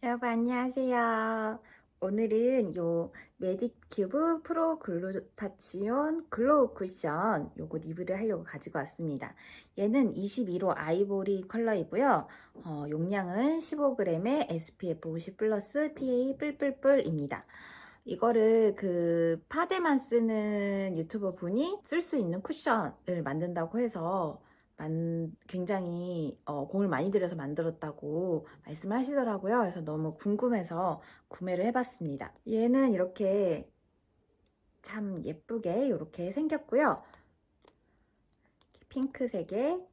여러분 안녕하세요. 오늘은 요 메디큐브 프로 글루타치온 글로우 쿠션 요거 리뷰를 하려고 가지고 왔습니다. 얘는 22호 아이보리 컬러이고요. 용량은 15g에 SPF 50 플러스 PA 뿔뿔뿔입니다. 이거를 그 파데만 쓰는 유튜버 분이 쓸 수 있는 쿠션을 만든다고 해서 굉장히 공을 많이 들여서 만들었다고 말씀을 하시더라고요. 그래서 너무 궁금해서 구매를 해봤습니다. 얘는 이렇게 참 예쁘게 이렇게 생겼고요. 핑크색의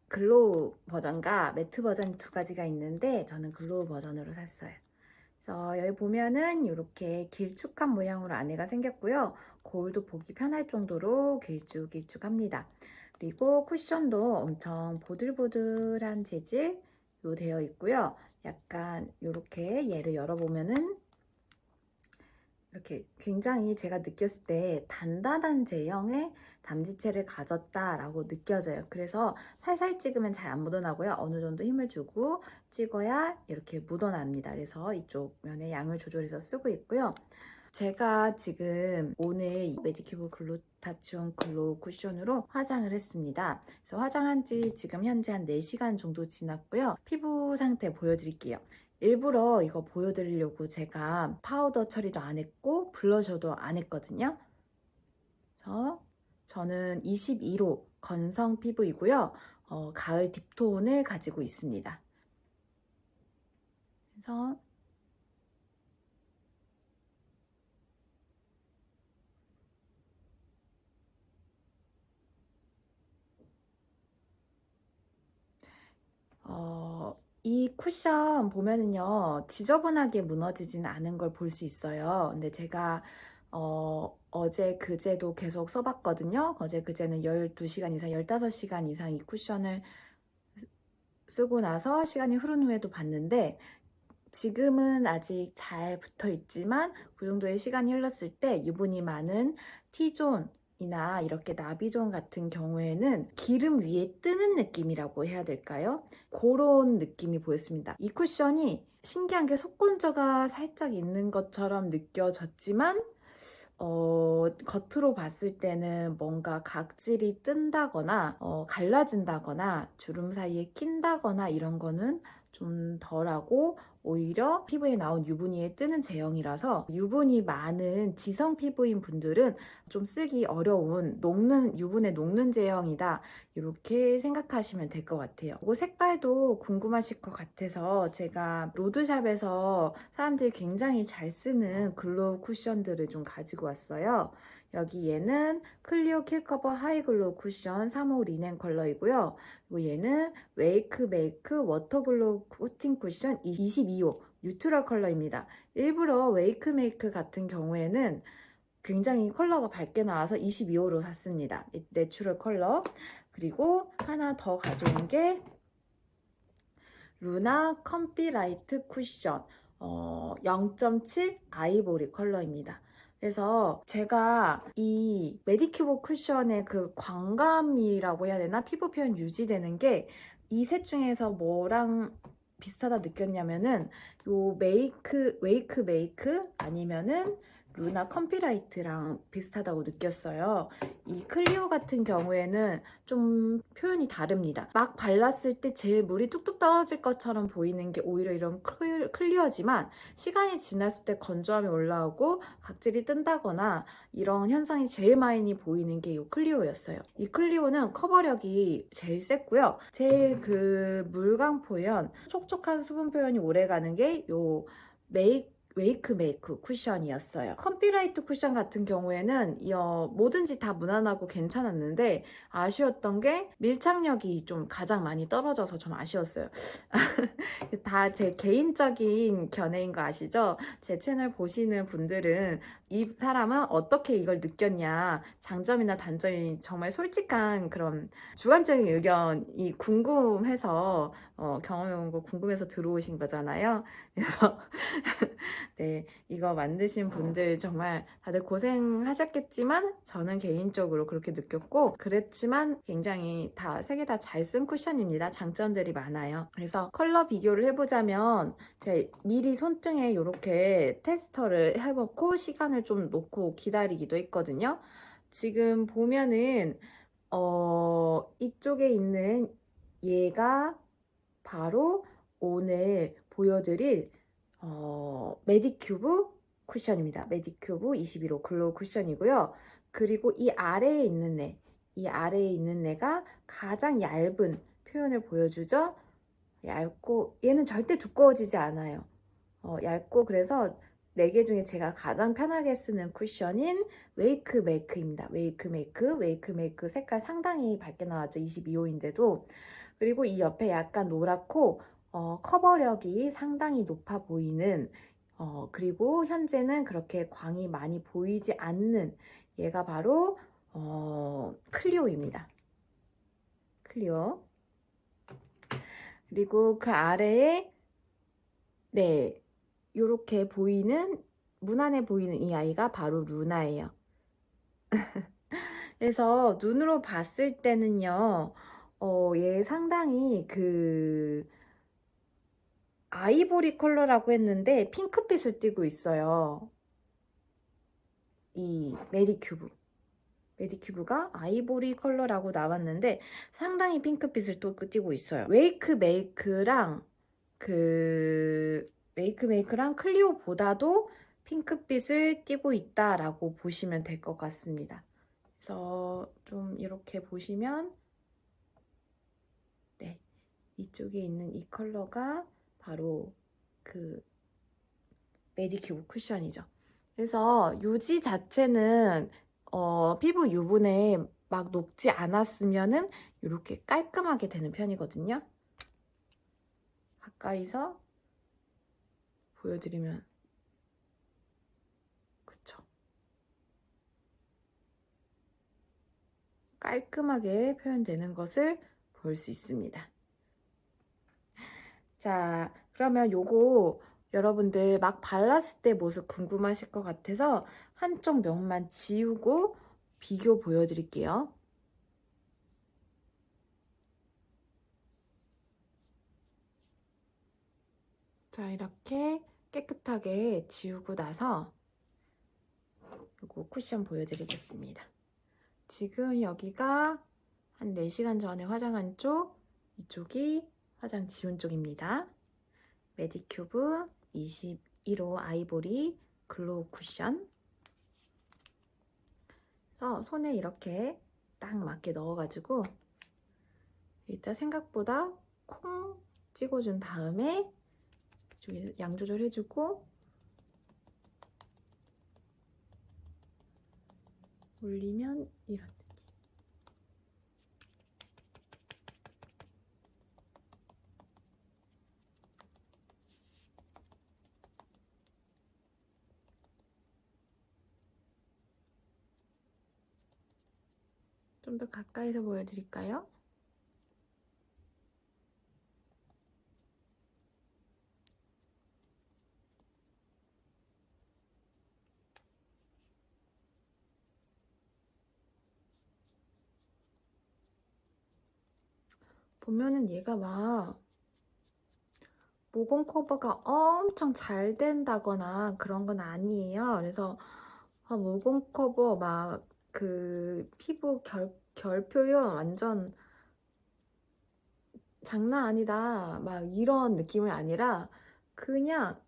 글로우 버전과 매트 버전 두 가지가 있는데 저는 글로우 버전으로 샀어요. 그래서 여기 보면은 이렇게 길쭉한 모양으로 안에가 생겼고요. 거울도 보기 편할 정도로 길쭉길쭉합니다. 그리고 쿠션도 엄청 보들보들한 재질로 되어 있고요. 약간 이렇게 얘를 열어보면은 이렇게 굉장히 제가 느꼈을 때 단단한 제형의 담지체를 가졌다라고 느껴져요. 그래서 살살 찍으면 잘 안 묻어나고요. 어느 정도 힘을 주고 찍어야 이렇게 묻어납니다. 그래서 이쪽 면에 양을 조절해서 쓰고 있고요. 제가 지금 오늘 메디큐브 글루타치온 글로우 쿠션으로 화장을 했습니다. 그래서 화장한 지 지금 현재 한 4시간 정도 지났고요. 피부 상태 보여드릴게요. 일부러 이거 보여드리려고 제가 파우더 처리도 안 했고 블러셔도 안 했거든요. 그래서 저는 21호 건성 피부이고요. 가을 딥톤을 가지고 있습니다. 그래서 이 쿠션 보면은요, 지저분하게 무너지진 않은 걸 볼 수 있어요. 근데 제가 어제 그제도 계속 써봤거든요. 어제 그제는 12시간 이상, 15시간 이상 이 쿠션을 쓰고 나서 시간이 흐른 후에도 봤는데 지금은 아직 잘 붙어 있지만 그 정도의 시간이 흘렀을 때 유분이 많은 T존 이나 이렇게 나비존 같은 경우에는 기름 위에 뜨는 느낌이라고 해야 될까요? 그런 느낌이 보였습니다. 이 쿠션이 신기한 게 속건조가 살짝 있는 것처럼 느껴졌지만 겉으로 봤을 때는 뭔가 각질이 뜬다거나 갈라진다거나 주름 사이에 낀다거나 이런 거는 좀 덜하고 오히려 피부에 나온 유분기에 뜨는 제형이라서 유분이 많은 지성 피부인 분들은 좀 쓰기 어려운 유분에 녹는 제형이다 이렇게 생각하시면 될 것 같아요. 그리고 색깔도 궁금하실 것 같아서 제가 로드샵에서 사람들이 굉장히 잘 쓰는 글로우 쿠션들을 좀 가지고 왔어요. 여기 얘는 클리오 킬커버 하이글로우 쿠션 3호 리넨 컬러이고요. 그리고 얘는 웨이크 메이크 워터글로우 코팅 쿠션 22호 뉴트럴 컬러입니다. 일부러 웨이크 메이크 같은 경우에는 굉장히 컬러가 밝게 나와서 22호로 샀습니다. 내추럴 컬러. 그리고 하나 더 가져온 게 루나 컴피 라이트 쿠션 0.7 아이보리 컬러입니다. 그래서 제가 이 메디큐브 쿠션의 그 광감이라고 해야 되나? 피부 표현 유지되는 게 이 셋 중에서 뭐랑 비슷하다 느꼈냐면은 요 웨이크 메이크 아니면은 루나 컴피라이트랑 비슷하다고 느꼈어요. 이 클리오 같은 경우에는 좀 표현이 다릅니다. 막 발랐을 때 제일 물이 뚝뚝 떨어질 것처럼 보이는 게 오히려 이런 클리어지만 시간이 지났을 때 건조함이 올라오고 각질이 뜬다거나 이런 현상이 제일 많이 보이는 게 이 클리오였어요. 이 클리오는 커버력이 제일 셌고요. 제일 그 물광 표현, 촉촉한 수분 표현이 오래가는 게 요 웨이크 메이크 쿠션이었어요. 컴피라이트 쿠션 같은 경우에는 뭐든지 다 무난하고 괜찮았는데 아쉬웠던 게 밀착력이 좀 가장 많이 떨어져서 좀 아쉬웠어요. 다 제 개인적인 견해인 거 아시죠? 제 채널 보시는 분들은 이 사람은 어떻게 이걸 느꼈냐, 장점이나 단점이 정말 솔직한 그런 주관적인 의견이 궁금해서 경험해본 거 궁금해서 들어오신 거잖아요. 그래서 네, 이거 만드신 분들 정말 다들 고생하셨겠지만 저는 개인적으로 그렇게 느꼈고 그랬지만 굉장히 다 세 개 다 잘 쓴 쿠션입니다. 장점들이 많아요. 그래서 컬러 비교를 해보자면 제가 미리 손등에 이렇게 테스터를 해놓고 시간을 좀 놓고 기다리기도 했거든요. 지금 보면은 이쪽에 있는 얘가 바로 오늘 보여드릴 메디큐브 쿠션입니다. 메디큐브 21호 글로우 쿠션이고요. 그리고 이 아래에 있는 애, 이 아래에 있는 애가 가장 얇은 표현을 보여주죠. 얇고 얘는 절대 두꺼워지지 않아요. 얇고 그래서 4개 중에 제가 가장 편하게 쓰는 쿠션인 웨이크 메이크입니다. 웨이크 메이크 색깔 상당히 밝게 나왔죠. 22호인데도. 그리고 이 옆에 약간 노랗고 커버력이 상당히 높아 보이는 그리고 현재는 그렇게 광이 많이 보이지 않는 얘가 바로 클리오입니다. 클리오. 그리고 그 아래에 네, 요렇게 보이는 무난해 보이는 이 아이가 바로 루나예요. 그래서 눈으로 봤을 때는요, 얘 상당히 그 아이보리 컬러라고 했는데 핑크빛을 띠고 있어요. 이 메디큐브가 아이보리 컬러라고 나왔는데 상당히 핑크빛을 또 띠고 있어요. 웨이크 메이크랑 클리오보다도 핑크빛을 띠고 있다라고 보시면 될 것 같습니다. 그래서 좀 이렇게 보시면 네, 이쪽에 있는 이 컬러가 바로 그 메디큐브 쿠션이죠. 그래서 유지 자체는 피부 유분에 막 녹지 않았으면은 이렇게 깔끔하게 되는 편이거든요. 가까이서 보여드리면 그쵸? 깔끔하게 표현되는 것을 볼 수 있습니다. 자, 그러면 요거 여러분들 막 발랐을 때 모습 궁금하실 것 같아서 한쪽 면만 지우고 비교 보여드릴게요. 자, 이렇게 깨끗하게 지우고 나서 요거 쿠션 보여드리겠습니다. 지금 여기가 한 4시간 전에 화장한 쪽, 이쪽이 화장 지운 쪽입니다. 메디큐브 21호 아이보리 글로우 쿠션. 그래서 손에 이렇게 딱 맞게 넣어가지고 일단 생각보다 콩 찍어준 다음에 이쪽에 양 조절해주고 올리면 이런 느낌. 좀 더 가까이서 보여드릴까요? 보면은 얘가 막 모공 커버가 엄청 잘 된다거나 그런 건 아니에요. 그래서 모공 커버 막 그 피부 결 표현 완전 장난 아니다 막 이런 느낌이 아니라 그냥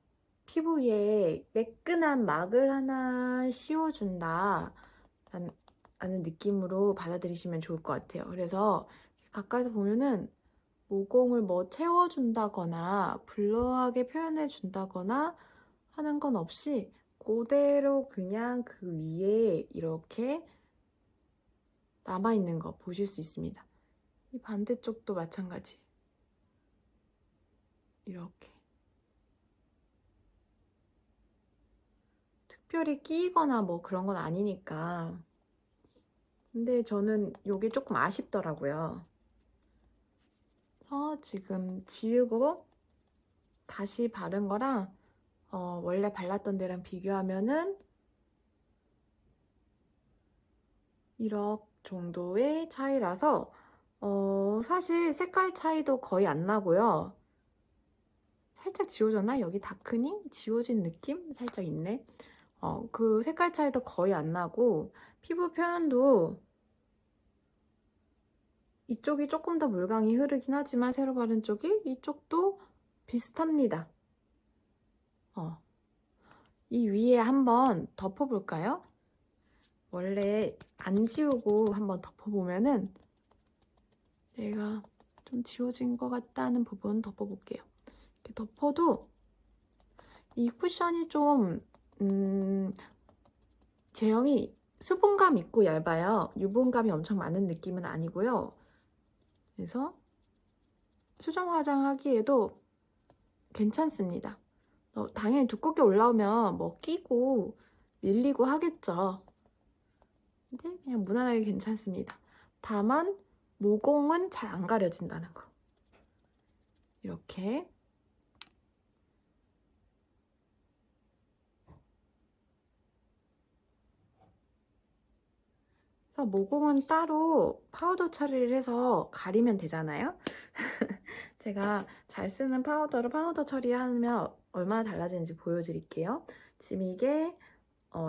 피부 위에 매끈한 막을 하나 씌워준다 라는 느낌으로 받아들이시면 좋을 것 같아요. 그래서 가까이서 보면은 모공을 뭐 채워준다거나 블러하게 표현해준다거나 하는 건 없이 그대로 그냥 그 위에 이렇게 남아있는 거 보실 수 있습니다. 이 반대쪽도 마찬가지. 이렇게. 특별히 끼거나 뭐 그런 건 아니니까. 근데 저는 이게 조금 아쉽더라고요. 그래서 지금 지우고 다시 바른 거랑 원래 발랐던 데랑 비교하면은 이렇게 정도의 차이라서 사실 색깔 차이도 거의 안 나고요. 살짝 지워졌나? 여기 다크닝? 지워진 느낌? 살짝 있네. 그 색깔 차이도 거의 안 나고 피부 표현도 이쪽이 조금 더 물광이 흐르긴 하지만 새로 바른 쪽이 이쪽도 비슷합니다. 이 위에 한번 덮어볼까요? 원래 안 지우고 한번 덮어보면은 얘가 좀 지워진 것 같다는 부분 덮어볼게요. 이렇게 덮어도 이 쿠션이 좀 제형이 수분감 있고 얇아요. 유분감이 엄청 많은 느낌은 아니고요. 그래서 수정 화장하기에도 괜찮습니다. 당연히 두껍게 올라오면 뭐 끼고 밀리고 하겠죠. 근데 그냥 무난하게 괜찮습니다. 다만 모공은 잘 안 가려진다는 거. 이렇게 그래서 모공은 따로 파우더 처리를 해서 가리면 되잖아요. 제가 잘 쓰는 파우더를 파우더 처리하면 얼마나 달라지는지 보여드릴게요. 지금 이게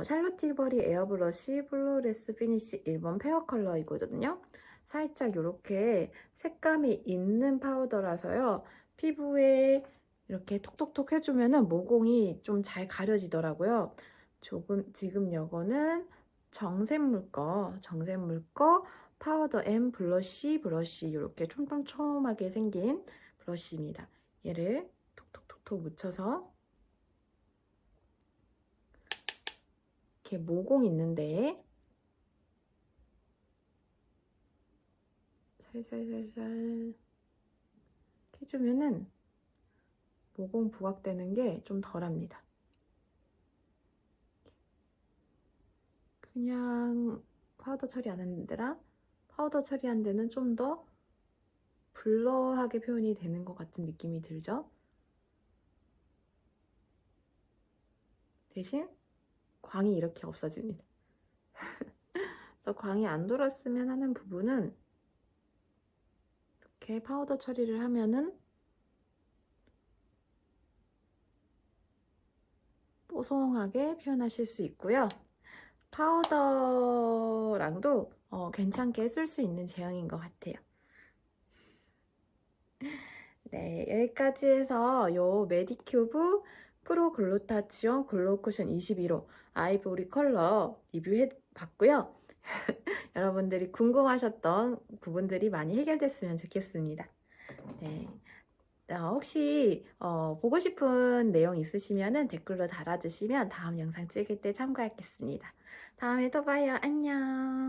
샬롯 tilbury 에어브러쉬 플로레스 피니쉬 1번 페어 컬러이거든요. 살짝 이렇게 색감이 있는 파우더라서요. 피부에 이렇게 톡톡톡 해주면은 모공이 좀 잘 가려지더라고요. 지금 이거는 정샘물 거 파우더 앤 브러쉬 이렇게 촘촘촘하게 생긴 브러쉬입니다. 얘를 톡톡톡톡 묻혀서 이렇게 모공 있는데 살살살살 해주면은 모공 부각되는 게 좀 덜합니다. 그냥 파우더 처리 안 했는 데랑 파우더 처리한 데는 좀 더 블러하게 표현이 되는 것 같은 느낌이 들죠? 대신 광이 이렇게 없어집니다. 그래서 광이 안 돌았으면 하는 부분은 이렇게 파우더 처리를 하면은 뽀송하게 표현하실 수 있고요. 파우더랑도 괜찮게 쓸 수 있는 제형인 것 같아요. 네, 여기까지 해서 요 메디큐브 프로 글루타치온 글로우 쿠션 21호 아이보리 컬러 리뷰해 봤고요. 여러분들이 궁금하셨던 부분들이 많이 해결됐으면 좋겠습니다. 네. 혹시 보고 싶은 내용 있으시면 댓글로 달아주시면 다음 영상 찍을 때 참고하겠습니다. 다음에 또 봐요. 안녕.